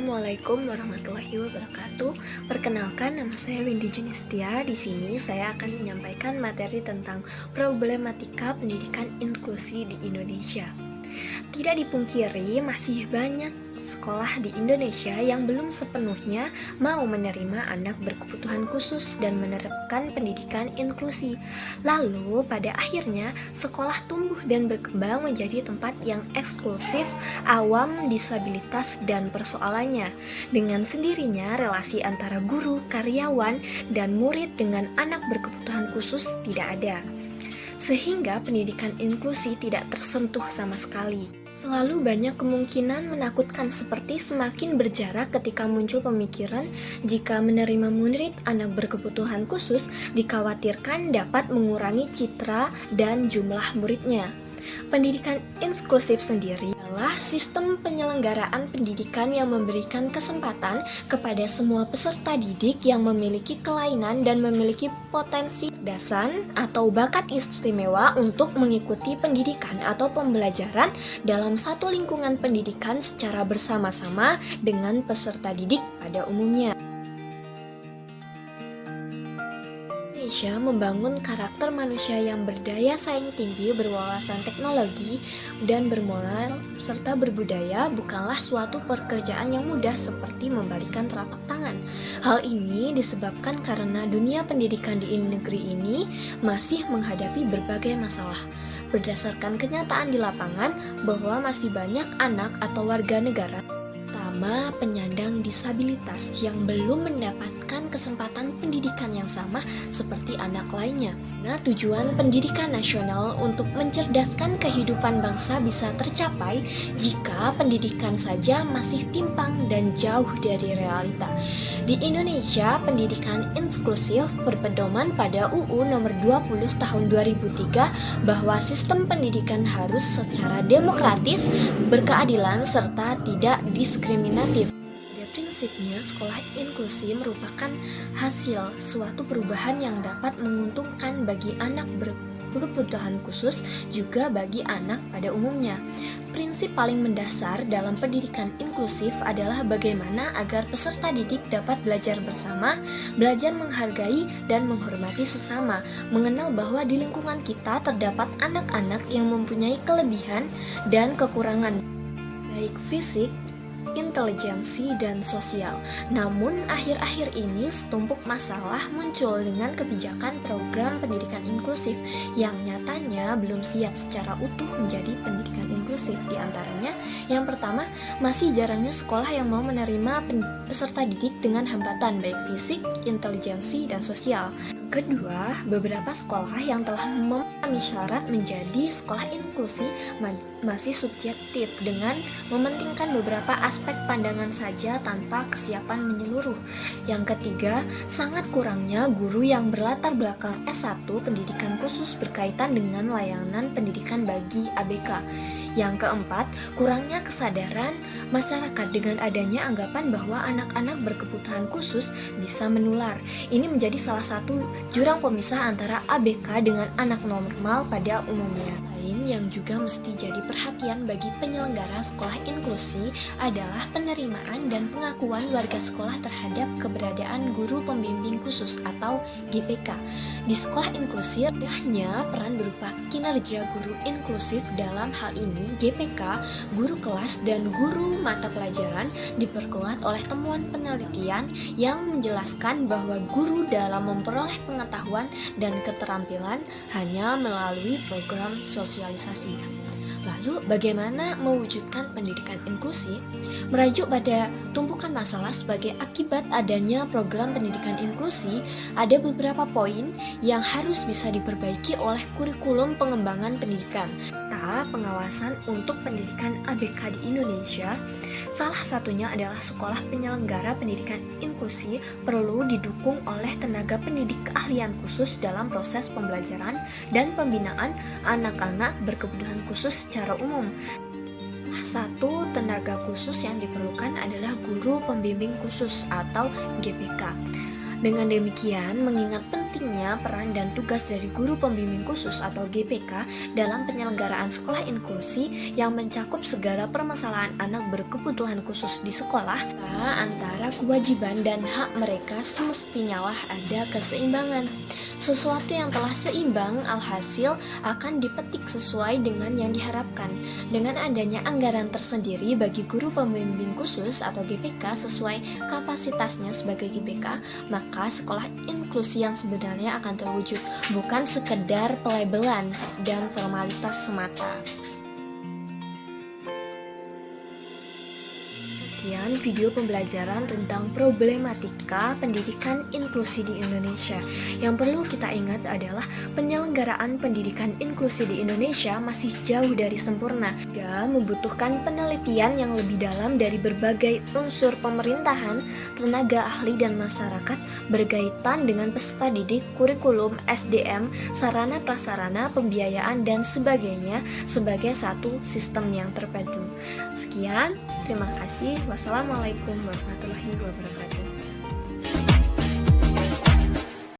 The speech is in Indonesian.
Assalamualaikum warahmatullahi wabarakatuh. Perkenalkan, nama saya Windy Junistia. Di sini saya akan menyampaikan materi tentang problematika pendidikan inklusi di Indonesia. Tidak dipungkiri, masih banyak sekolah di Indonesia yang belum sepenuhnya mau menerima anak berkebutuhan khusus dan menerapkan pendidikan inklusi. Lalu, pada akhirnya, sekolah tumbuh dan berkembang menjadi tempat yang eksklusif, awam, disabilitas, dan persoalannya. Dengan sendirinya, relasi antara guru, karyawan, dan murid dengan anak berkebutuhan khusus tidak ada. Sehingga pendidikan inklusi tidak tersentuh sama sekali. Selalu banyak kemungkinan menakutkan seperti semakin berjarak ketika muncul pemikiran jika menerima murid anak berkebutuhan khusus dikhawatirkan dapat mengurangi citra dan jumlah muridnya. Pendidikan inklusif sendiri adalah sistem penyelenggaraan pendidikan yang memberikan kesempatan kepada semua peserta didik yang memiliki kelainan dan memiliki potensi dasar atau bakat istimewa untuk mengikuti pendidikan atau pembelajaran dalam satu lingkungan pendidikan secara bersama-sama dengan peserta didik pada umumnya. Indonesia membangun karakter manusia yang berdaya saing tinggi, berwawasan teknologi, dan bermoral serta berbudaya bukanlah suatu pekerjaan yang mudah seperti membalikan telapak tangan. Hal ini disebabkan karena dunia pendidikan di negeri ini masih menghadapi berbagai masalah. Berdasarkan kenyataan di lapangan bahwa masih banyak anak atau warga negara penyandang disabilitas yang belum mendapatkan kesempatan pendidikan yang sama seperti anak lainnya. Nah, tujuan pendidikan nasional untuk mencerdaskan kehidupan bangsa bisa tercapai jika pendidikan saja masih timpang dan jauh dari realita. Di Indonesia, pendidikan inklusif berpedoman pada UU nomor 20 tahun 2003 bahwa sistem pendidikan harus secara demokratis, berkeadilan, serta tidak diskriminatif. Pada prinsipnya, sekolah inklusi merupakan hasil suatu perubahan yang dapat menguntungkan bagi anak berkebutuhan khusus juga bagi anak pada umumnya. Prinsip paling mendasar dalam pendidikan inklusif adalah bagaimana agar peserta didik dapat belajar bersama, belajar menghargai dan menghormati sesama, mengenal bahwa di lingkungan kita terdapat anak-anak yang mempunyai kelebihan dan kekurangan, baik fisik, intelijensi, dan sosial. Namun, akhir-akhir ini setumpuk masalah muncul dengan kebijakan program pendidikan inklusif yang nyatanya belum siap secara utuh menjadi pendidikan inklusif. Di antaranya, yang pertama, masih jarangnya sekolah yang mau menerima peserta didik dengan hambatan baik fisik, intelijensi, dan sosial. Kedua, beberapa sekolah yang telah memenuhi syarat menjadi sekolah inklusi masih subjektif dengan mementingkan beberapa aspek pandangan saja tanpa kesiapan menyeluruh. Yang ketiga, sangat kurangnya guru yang berlatar belakang S1 pendidikan khusus berkaitan dengan layanan pendidikan bagi ABK. Yang keempat, kurangnya kesadaran masyarakat dengan adanya anggapan bahwa anak-anak berkebutuhan khusus bisa menular. Ini menjadi salah satu jurang pemisah antara ABK dengan anak normal pada umumnya. Lain yang juga mesti jadi perhatian bagi penyelenggara sekolah inklusi adalah penerimaan dan pengakuan warga sekolah terhadap keberadaan guru pembimbing khusus atau GPK. Di sekolah inklusi, rendahnya peran berupa kinerja guru inklusif dalam hal ini GPK, guru kelas, dan guru mata pelajaran diperkuat oleh temuan penelitian yang menjelaskan bahwa guru dalam memperoleh pengetahuan dan keterampilan hanya melalui program sosialisasi. Lalu, bagaimana mewujudkan pendidikan inklusi? Merajuk pada tumpukan masalah sebagai akibat adanya program pendidikan inklusi, ada beberapa poin yang harus bisa diperbaiki oleh kurikulum pengembangan pendidikan. Pengawasan untuk pendidikan ABK di Indonesia, salah satunya adalah sekolah penyelenggara pendidikan inklusi perlu didukung oleh tenaga pendidik keahlian khusus dalam proses pembelajaran dan pembinaan anak-anak berkebutuhan khusus secara umum. Salah satu tenaga khusus yang diperlukan adalah guru pembimbing khusus atau GPK. Dengan demikian, mengingat penting pentingnya peran dan tugas dari guru pembimbing khusus atau GPK dalam penyelenggaraan sekolah inklusi yang mencakup segala permasalahan anak berkebutuhan khusus di sekolah, antara kewajiban dan hak mereka semestinya lah ada keseimbangan. Sesuatu yang telah seimbang alhasil akan dipetik sesuai dengan yang diharapkan. Dengan adanya anggaran tersendiri bagi guru pembimbing khusus atau GPK sesuai kapasitasnya sebagai GPK, maka sekolah inklusi yang sebenarnya akan terwujud, bukan sekedar pelabelan dan formalitas semata. Sekian video pembelajaran tentang problematika pendidikan inklusi di Indonesia. Yang perlu kita ingat adalah penyelenggaraan pendidikan inklusi di Indonesia masih jauh dari sempurna, dan membutuhkan penelitian yang lebih dalam dari berbagai unsur pemerintahan, tenaga ahli dan masyarakat berkaitan dengan peserta didik, kurikulum, SDM, sarana prasarana, pembiayaan dan sebagainya sebagai satu sistem yang terpadu. Sekian, terima kasih. Wassalamualaikum warahmatullahi wabarakatuh.